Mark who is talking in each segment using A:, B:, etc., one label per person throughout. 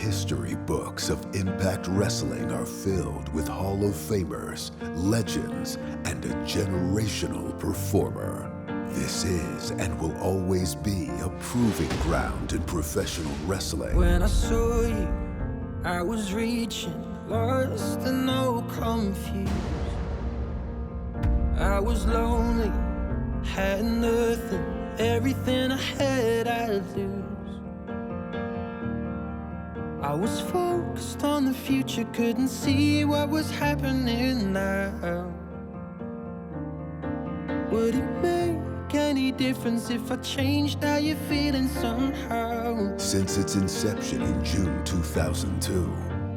A: history books of Impact Wrestling are filled with Hall of Famers, legends, and a generational performer. This is and will always be a proving ground in professional wrestling.
B: When I saw you, I was reaching, lost and no confused. I was lonely, had nothing, everything I had I'd lose. I was focused on the future, couldn't see what was happening now. Would it make any difference if I changed how you're feeling somehow?
A: Since its inception in June 2002,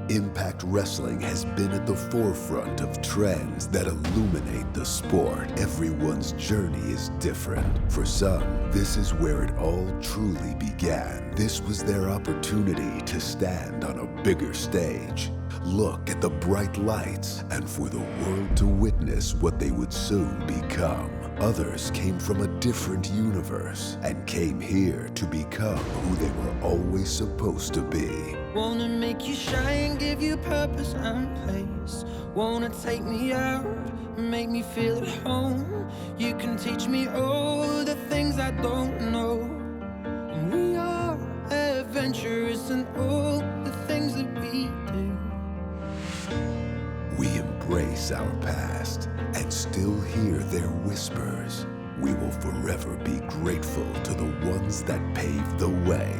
A: Impact Wrestling has been at the forefront of trends that illuminate the sport. Everyone's journey is different. For some, this is where it all truly began. This was their opportunity to stand on a bigger stage, look at the bright lights, and for the world to witness what they would soon become. Others came from a different universe and came here to become who they were always supposed to be.
B: Wanna make you shine, give you purpose and place. Wanna take me out, make me feel at home. You can teach me all the things I don't know. And we are adventurous in all the things that we do.
A: We embrace our past and still hear their whispers. We will forever be grateful to the ones that paved the way.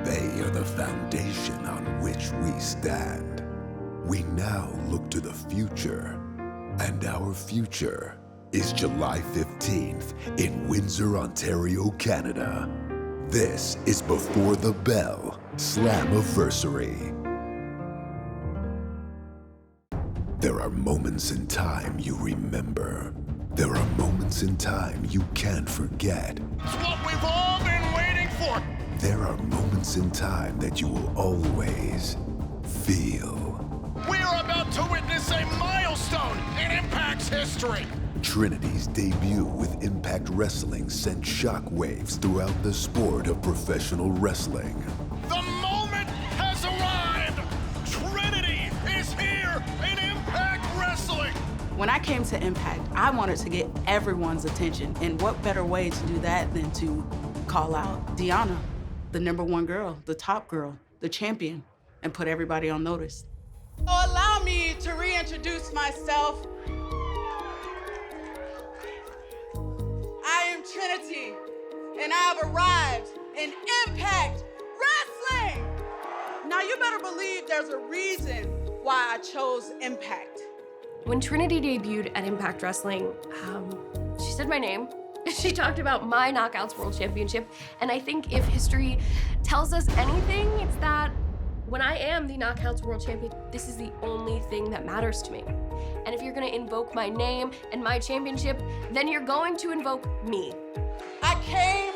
A: They are the foundation on which we stand. We now look to the future, and our future is July 15th in Windsor, Ontario, Canada. This is Before the Bell, Slammiversary. There are moments in time you remember. There are moments in time you can't forget.
C: It's what we've all been waiting for.
A: There are moments in time that you will always feel.
C: We are about to witness a milestone in Impact's history.
A: Trinity's debut with Impact Wrestling sent shockwaves throughout the sport of professional wrestling.
C: The moment has arrived. Trinity is here in Impact Wrestling.
D: When I came to Impact, I wanted to get everyone's attention, and what better way to do that than to call out Deonna, the #1 girl, the top girl, the champion, and put everybody on notice. So allow me to reintroduce myself. I am Trinity, and I have arrived in Impact Wrestling. Now you better believe there's a reason why I chose Impact.
E: When Trinity debuted at Impact Wrestling, she said my name. She talked about my Knockouts World Championship, and I think if history tells us anything, it's that when I am the Knockouts World Champion, this is the only thing that matters to me. And if you're gonna invoke my name and my championship, then you're going to invoke me.
D: I came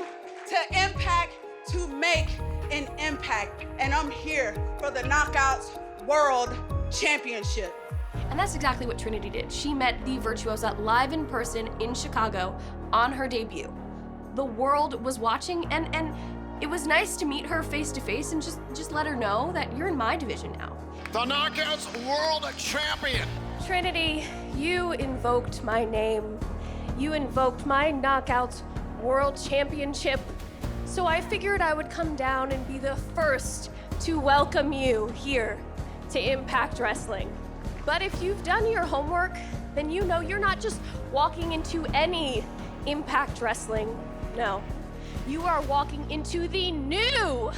D: to Impact to make an impact, and I'm here for the Knockouts World Championship.
E: And that's exactly what Trinity did. She met the Virtuosa live in person in Chicago on her debut. The world was watching, and it was nice to meet her face to face and just let her know that you're in my division now.
C: The Knockouts World Champion.
E: Trinity, you invoked my name. You invoked my Knockouts World Championship. So I figured I would come down and be the first to welcome you here to Impact Wrestling. But if you've done your homework, then you know you're not just walking into any Impact Wrestling. No, you are walking into the new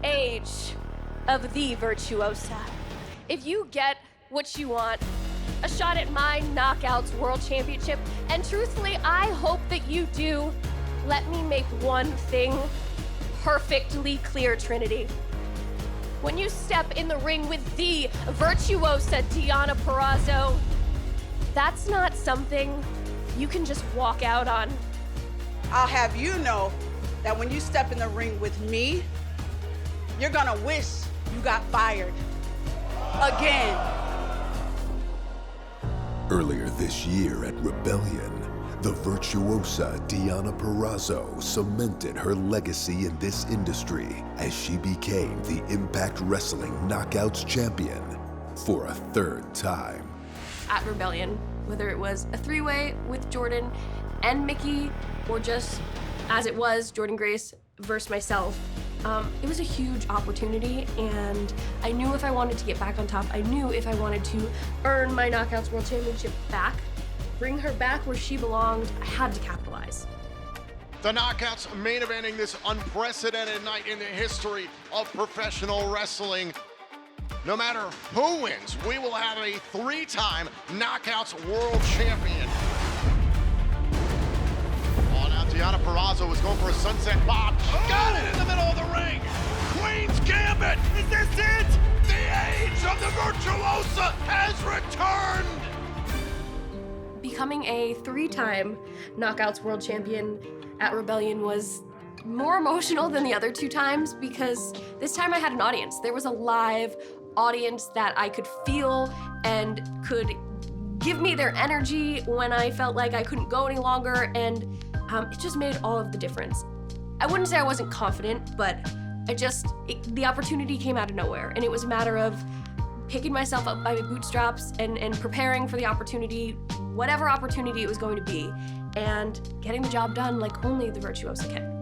E: age of the Virtuosa. If you get what you want, a shot at my Knockouts World Championship, and truthfully, I hope that you do, let me make one thing perfectly clear, Trinity. When you step in the ring with the Virtuosa Deonna Purrazzo, that's not something you can just walk out on.
D: I'll have you know that when you step in the ring with me, you're gonna wish you got fired again.
A: Earlier this year at Rebellion, the virtuosa Deonna Purrazzo cemented her legacy in this industry as she became the Impact Wrestling Knockouts champion for a third time.
E: At Rebellion, whether it was a three-way with Jordan and Mickey, or just as it was, Jordan Grace versus myself, it was a huge opportunity, and I knew if I wanted to get back on top, I knew if I wanted to earn my Knockouts World Championship back, bring her back where she belonged, I had to capitalize.
C: The Knockouts main eventing this unprecedented night in the history of professional wrestling. No matter who wins, we will have a three-time Knockouts World Champion. Oh, now Deonna Purrazzo is going for a sunset bomb. Got it in the middle of the ring. Queen's Gambit. Is this it? The age of the virtuosa has returned.
E: Becoming a three-time Knockouts World Champion at Rebellion was more emotional than the other two times because this time I had an audience. There was a live audience that I could feel and could give me their energy when I felt like I couldn't go any longer, and it just made all of the difference. I wouldn't say I wasn't confident, but the opportunity came out of nowhere, and it was a matter of picking myself up by my bootstraps and preparing for the opportunity, whatever opportunity it was going to be, and getting the job done like only the virtuosa can.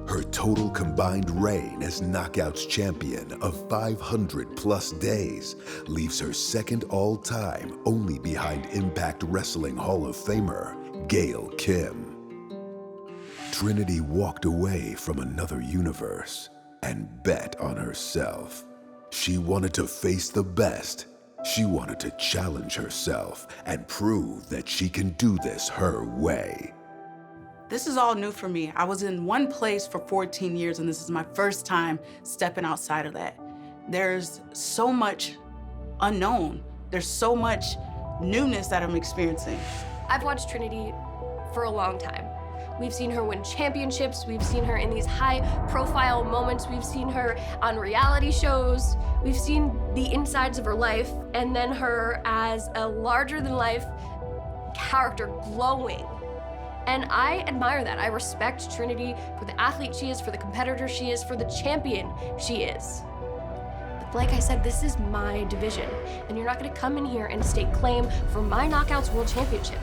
A: Her total combined reign as Knockouts champion of 500-plus days leaves her second all-time, only behind Impact Wrestling Hall of Famer Gail Kim. Trinity walked away from another universe and bet on herself. She wanted to face the best. She wanted to challenge herself and prove that she can do this her way.
D: This is all new for me. I was in one place for 14 years, and this is my first time stepping outside of that. There's so much unknown. There's so much newness that I'm experiencing.
E: I've watched Trinity for a long time. We've seen her win championships. We've seen her in these high-profile moments. We've seen her on reality shows. We've seen the insides of her life, and then her as a larger-than-life character glowing. And I admire that. I respect Trinity for the athlete she is, for the competitor she is, for the champion she is. But like I said, this is my division, and you're not gonna come in here and stake claim for my Knockouts World Championship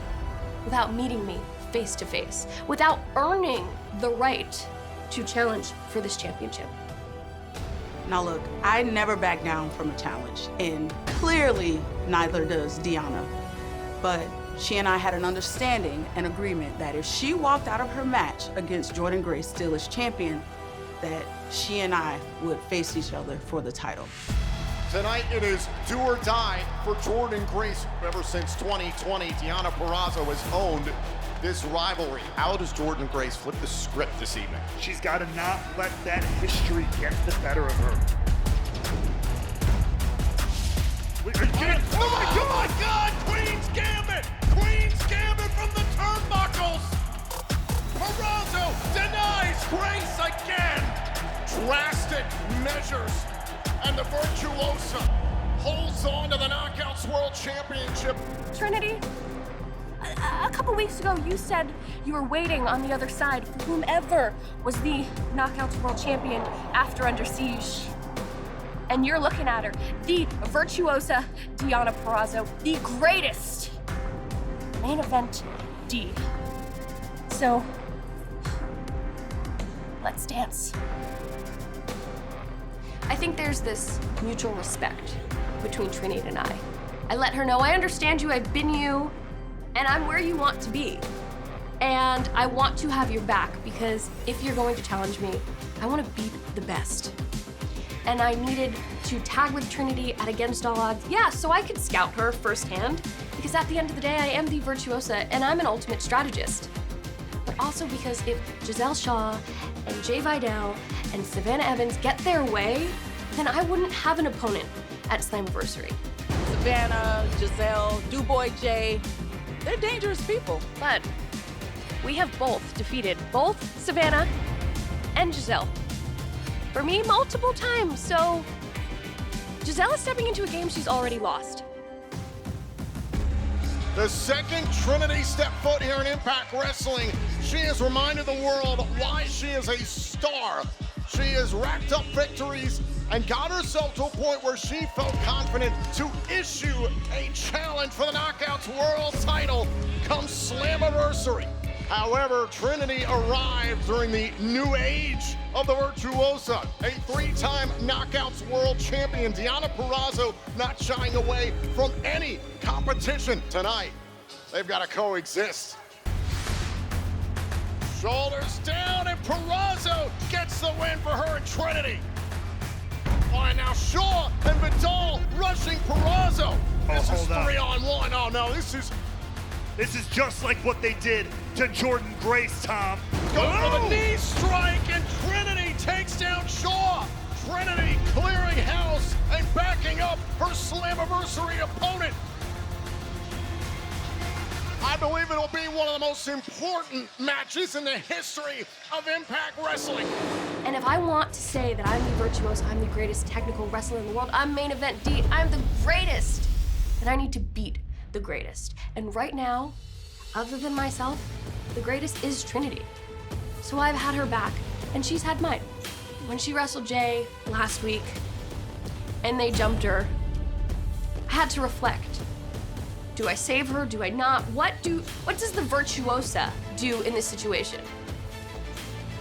E: without meeting me face to face, without earning the right to challenge for this championship.
D: Now look, I never back down from a challenge, and clearly neither does Deonna. But she and I had an understanding and agreement that if she walked out of her match against Jordan Grace still as champion, that she and I would face each other for the title.
C: Tonight it is do or die for Jordan Grace. Ever since 2020, Deonna Purrazzo has owned this rivalry. How does Jordan Grace flip the script this evening?
F: She's got to not let that history get the better of her.
C: Oh my God! Queen's Gambit! Queen's Gambit from the turnbuckles! Purrazzo denies Grace again! Drastic measures, and the virtuosa holds on to the Knockouts World Championship.
E: Trinity, a couple weeks ago you said you were waiting on the other side for whomever was the Knockouts World Champion after Under Siege. And you're looking at her, the virtuosa Deonna Purrazzo, the greatest main event D. So, let's dance. I think there's this mutual respect between Trinity and I. I let her know I understand you, I've been you, and I'm where you want to be. And I want to have your back because if you're going to challenge me, I want to beat the best. And I needed to tag with Trinity at against all odds, yeah, so I could scout her firsthand, because at the end of the day, I am the virtuosa and I'm an ultimate strategist. But also because if Giselle Shaw and Jay Vidal and Savannah Evans get their way, then I wouldn't have an opponent at Slammiversary.
G: Savannah, Giselle, DuBois Jay, they're dangerous people.
E: But we have both defeated both Savannah and Giselle. For me, multiple times, so Giselle is stepping into a game she's already lost.
C: The second Trinity stepped foot here in Impact Wrestling, she has reminded the world why she is a star. She has racked up victories and got herself to a point where she felt confident to issue a challenge for the Knockouts World title come Slammiversary. However, Trinity arrived during the new age of the Virtuosa. A three-time Knockouts World Champion, Deonna Purrazzo, not shying away from any competition tonight. They've got to coexist. Shoulders down, and Purrazzo gets the win for her and Trinity. Oh, and now Shaw and Vidal rushing Purrazzo. This is 3-on-1. Oh no, this is
F: just like what they did to Jordan Grace, Tom.
C: Going for the knee strike, and Trinity takes down Shaw. Trinity clearing house and backing up her Slammiversary opponent. I believe it'll be one of the most important matches in the history of Impact Wrestling.
E: And if I want to say that I'm the virtuoso, I'm the greatest technical wrestler in the world, I'm main event D, I'm the greatest, then I need to beat the greatest. And right now, other than myself, the greatest is Trinity. So I've had her back, and she's had mine. When she wrestled Jay last week, and they jumped her, I had to reflect. Do I save her? Do I not? What does the virtuosa do in this situation?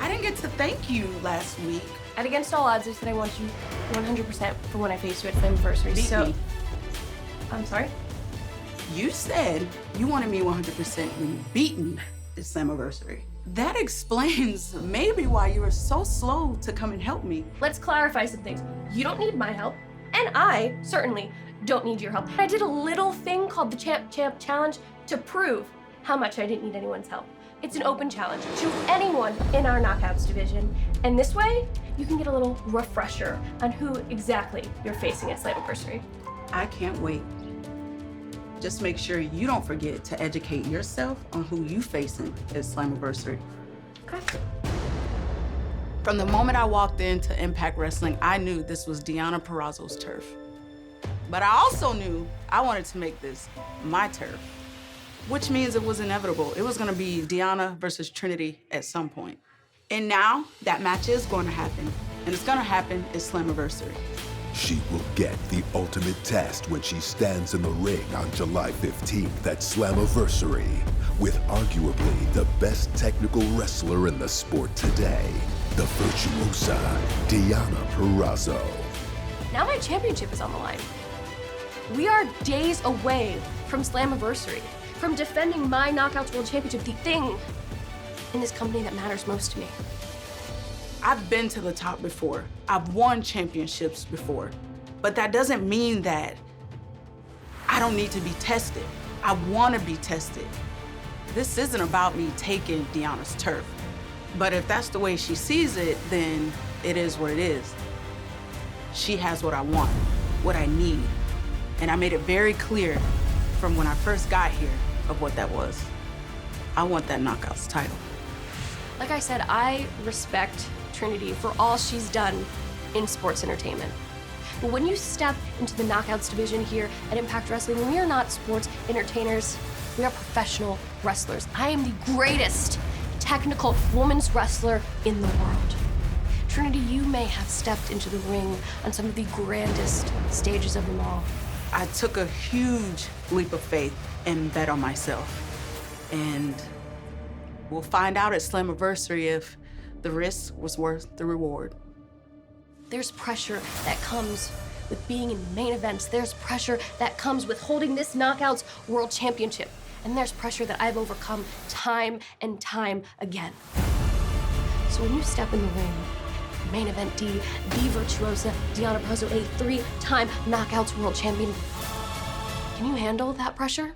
D: I didn't get to thank you last week.
E: And against all odds, I said I want you 100% for when I face you at Slammiversary.
D: Beat me.
E: I'm sorry?
D: You said you wanted me 100% when you beat me at Slammiversary. That explains maybe why you were so slow to come and help me.
E: Let's clarify some things. You don't need my help, and I certainly don't need your help. I did a little thing called the Champ Challenge to prove how much I didn't need anyone's help. It's an open challenge to anyone in our Knockouts division, and this way, you can get a little refresher on who exactly you're facing at Slammiversary.
D: I can't wait. Just make sure you don't forget to educate yourself on who you facing at Slammiversary.
E: Okay.
D: From the moment I walked into Impact Wrestling, I knew this was Deonna Purrazzo's turf. But I also knew I wanted to make this my turf, which means it was inevitable. It was gonna be Deonna versus Trinity at some point. And now that match is going to happen, and it's gonna happen at Slammiversary.
A: She will get the ultimate test when she stands in the ring on July 15th at Slammiversary with arguably the best technical wrestler in the sport today, the virtuosa, Deonna Purrazzo.
E: Now my championship is on the line. We are days away from Slammiversary, from defending my Knockouts World Championship, the thing in this company that matters most to me.
D: I've been to the top before. I've won championships before. But that doesn't mean that I don't need to be tested. I want to be tested. This isn't about me taking Deonna's turf. But if that's the way she sees it, then it is what it is. She has what I want, what I need. And I made it very clear from when I first got here of what that was. I want that Knockouts title.
E: Like I said, I respect Trinity for all she's done in sports entertainment. But when you step into the Knockouts division here at Impact Wrestling, we are not sports entertainers. We are professional wrestlers. I am the greatest technical women's wrestler in the world. Trinity, you may have stepped into the ring on some of the grandest stages of them all.
D: I took a huge leap of faith and bet on myself. And we'll find out at Slammiversary if the risk was worth the reward.
E: There's pressure that comes with being in main events. There's pressure that comes with holding this Knockouts World Championship. And there's pressure that I've overcome time and time again. So when you step in the ring, main event D, the virtuosa, Deonna Purrazzo, a three-time Knockouts World Champion, can you handle that pressure?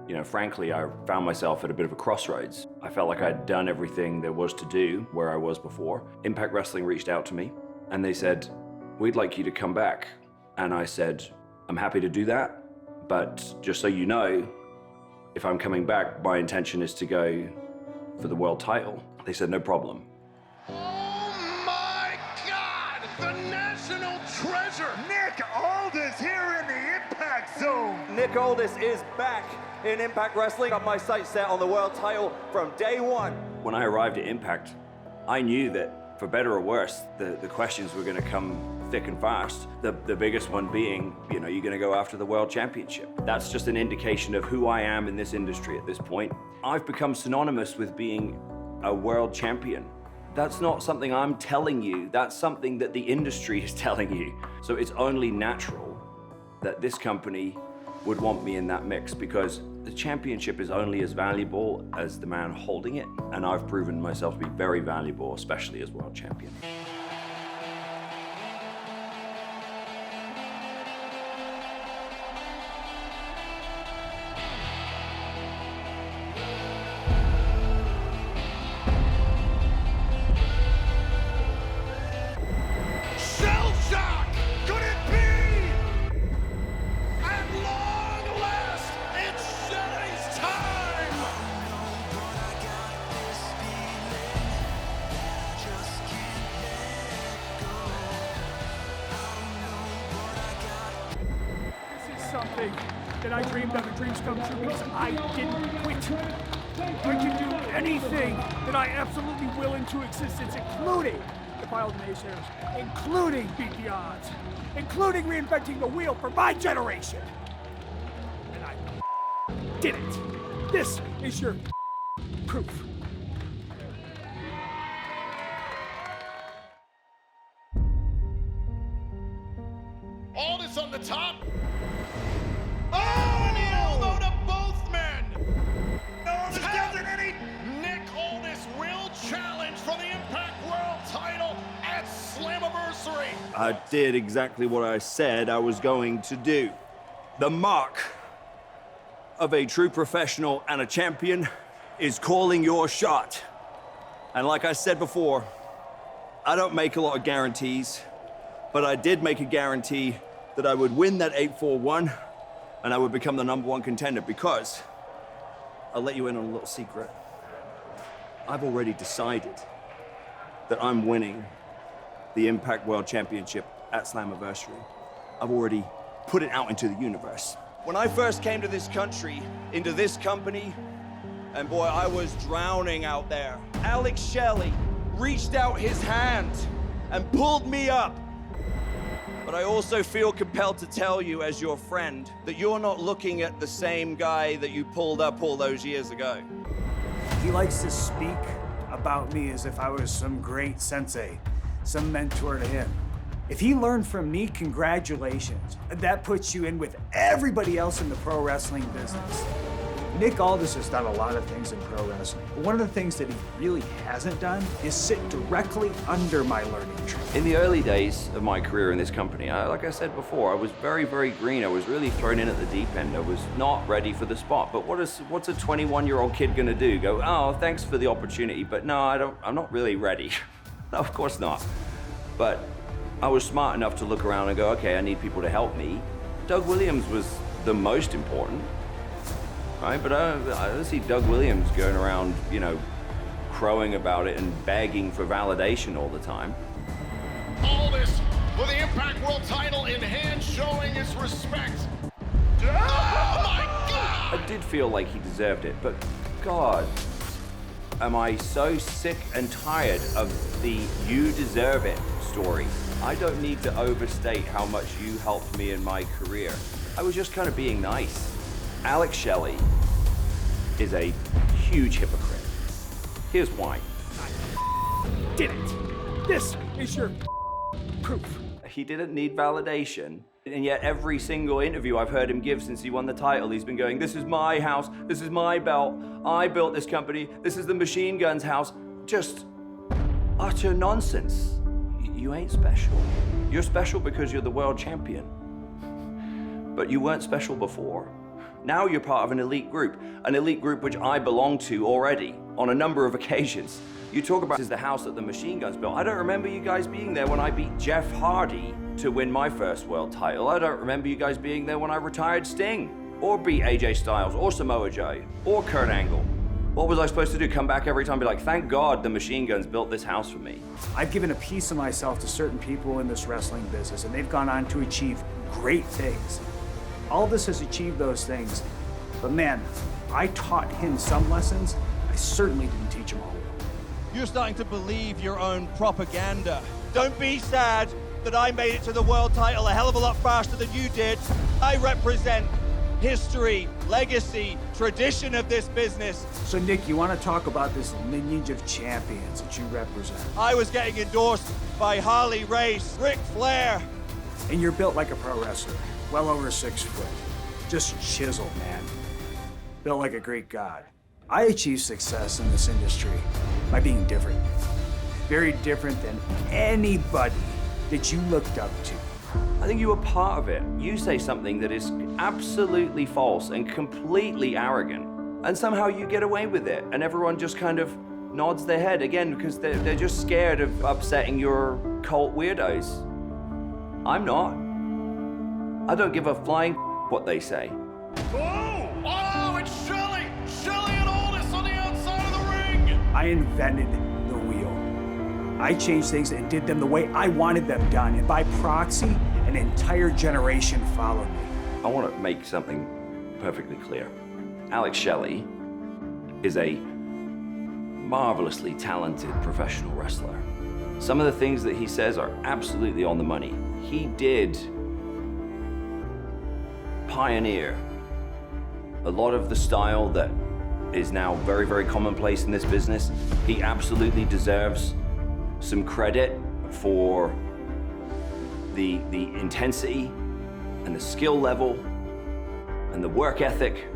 H: You know, frankly, I found myself at a bit of a crossroads. I felt like I'd done everything there was to do where I was before. Impact Wrestling reached out to me and they said, "We'd like you to come back." And I said, "I'm happy to do that, but just so you know, if I'm coming back, my intention is to go for the world title." They said, "No problem."
C: Oh my God! the national treasure.
F: Nick Aldis here in the Impact Zone.
H: Nick Aldis is back in Impact Wrestling. Got my sights set on the world title from day one. When I arrived at Impact, I knew that, for better or worse, the questions were going to come thick and fast. The biggest one being, you know, you're going to go after the world championship. That's just an indication of who I am in this industry at this point. I've become synonymous with being a world champion. That's not something I'm telling you, that's something that the industry is telling you. So it's only natural that this company would want me in that mix, because the championship is only as valuable as the man holding it, and I've proven myself to be very valuable, especially as world champion.
I: Something that I dreamed of and dreams come true because I didn't quit. I can do anything that I absolutely will into existence, including defy the naysayers, including beat the odds, including reinventing the wheel for my generation. And I did it. This is your proof.
C: Aldis on the top. Oh, and the elbow to both men.
F: Aldis does it, and
C: Nick Aldis will challenge for the Impact World title at Slammiversary.
H: I did exactly what I said I was going to do. The mark of a true professional and a champion is calling your shot. And like I said before, I don't make a lot of guarantees, but I did make a guarantee that I would win that 8-4-1 and I would become the #1 contender, because I'll let you in on a little secret. I've already decided that I'm winning the Impact World Championship at Slammiversary. I've already put it out into the universe. When I first came to this country, into this company, and boy, I was drowning out there, Alex Shelley reached out his hand and pulled me up. But I also feel compelled to tell you, as your friend, that you're not looking at the same guy that you pulled up all those years ago.
I: He likes to speak about me as if I was some great sensei, some mentor to him. If he learned from me, congratulations. That puts you in with everybody else in the pro wrestling business. Nick Aldis has done a lot of things in pro wrestling, but one of the things that he really hasn't done is sit directly under my learning tree.
H: In the early days of my career in this company, like I said before, I was very, very green. I was really thrown in at the deep end. I was not ready for the spot. But what's a 21-year-old kid gonna do? Go, oh, thanks for the opportunity, but no, I'm not really ready. No, of course not. But I was smart enough to look around and go, okay, I need people to help me. Doug Williams was the most important. Right, but I don't see Doug Williams going around, you know, crowing about it and begging for validation all the time.
C: Aldis with the Impact World title in hand, showing his respect. Oh my God!
H: I did feel like he deserved it, but God, am I so sick and tired of the "you deserve it" story. I don't need to overstate how much you helped me in my career. I was just kind of being nice. Alex Shelley is a huge hypocrite. Here's why.
I: I did it. This is your proof.
H: He didn't need validation, and yet every single interview I've heard him give since he won the title, he's been going, this is my house, this is my belt, I built this company, this is the Machine Gun's house. Just utter nonsense. You ain't special. You're special because you're the world champion. But you weren't special before. Now you're part of an elite group which I belong to already on a number of occasions. You talk about this is the house that the Machine Guns built. I don't remember you guys being there when I beat Jeff Hardy to win my first world title. I don't remember you guys being there when I retired Sting, or beat AJ Styles, or Samoa Joe, or Kurt Angle. What was I supposed to do? Come back every time and be like, thank God the machine guns built this house for me.
I: I've given a piece of myself to certain people in this wrestling business, and they've gone on to achieve great things. Aldis has achieved those things, but man, I taught him some lessons. I certainly didn't teach him all.
J: You're starting to believe your own propaganda. Don't be sad that I made it to the world title a hell of a lot faster than you did. I represent history, legacy, tradition of this business.
I: So Nick, you want to talk about this lineage of champions that you represent?
J: I was getting endorsed by Harley Race, Ric Flair.
I: And you're built like a pro wrestler, well over 6 foot. Just chiseled, man. Built like a Greek god. I achieved success in this industry by being different. Very different than anybody that you looked up to.
H: I think you were part of it. You say something that is absolutely false and completely arrogant, and somehow you get away with it, and everyone just kind of nods their head again because they're just scared of upsetting your cult weirdos. I'm not. I don't give a flying what they say.
C: Oh, it's Shelley! Shelley and Aldis on the outside of the ring!
I: I invented the wheel. I changed things and did them the way I wanted them done, and by proxy, an entire generation followed me.
H: I want to make something perfectly clear. Alex Shelley is a marvelously talented professional wrestler. Some of the things that he says are absolutely on the money. He did pioneer a lot of the style that is now very, very commonplace in this business. He absolutely deserves some credit for the intensity and the skill level and the work ethic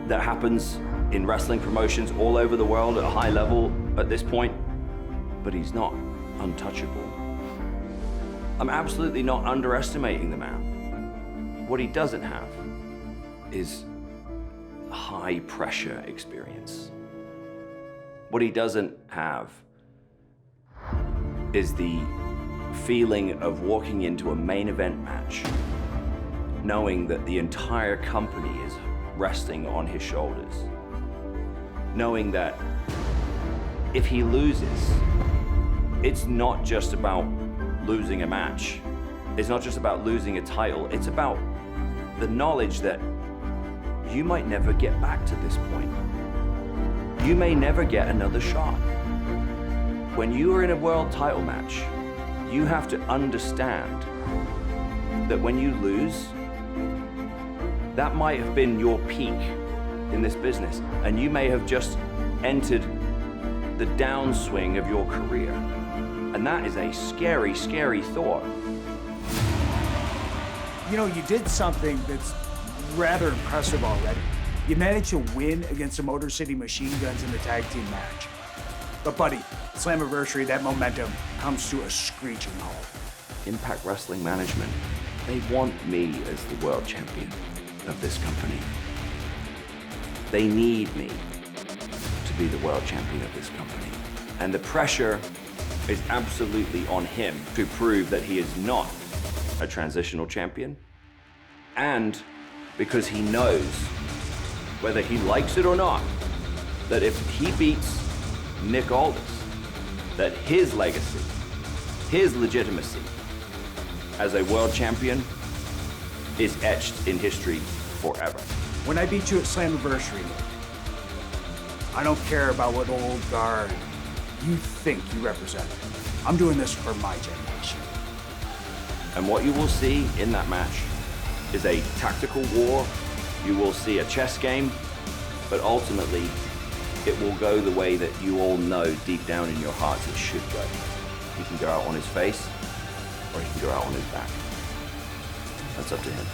H: that happens in wrestling promotions all over the world at a high level at this point, but he's not untouchable. I'm absolutely not underestimating the man. What he doesn't have is high pressure experience. What he doesn't have is the feeling of walking into a main event match knowing that the entire company is resting on his shoulders. Knowing that if he loses, it's not just about losing a match. It's not just about losing a title. It's about the knowledge that you might never get back to this point. You may never get another shot. When you are in a world title match, you have to understand that when you lose, that might have been your peak in this business, and you may have just entered the downswing of your career. And that is a scary, scary thought.
I: You know, you did something that's rather impressive already. You managed to win against the Motor City Machine Guns in the tag team match. But buddy, Slammiversary, that momentum comes to a screeching halt.
H: Impact Wrestling Management, they want me as the world champion of this company. They need me to be the world champion of this company. And the pressure is absolutely on him to prove that he is not a transitional champion. And because he knows, whether he likes it or not, that if he beats Nick Aldis, that his legacy, his legitimacy as a world champion is etched in history forever.
I: When I beat you at Slammiversary, I don't care about what old guard you think you represent. I'm doing this for my generation.
H: And what you will see in that match is a tactical war. You will see a chess game, but ultimately, it will go the way that you all know deep down in your hearts it should go. He can go out on his face, or he can go out on his back. That's up to him.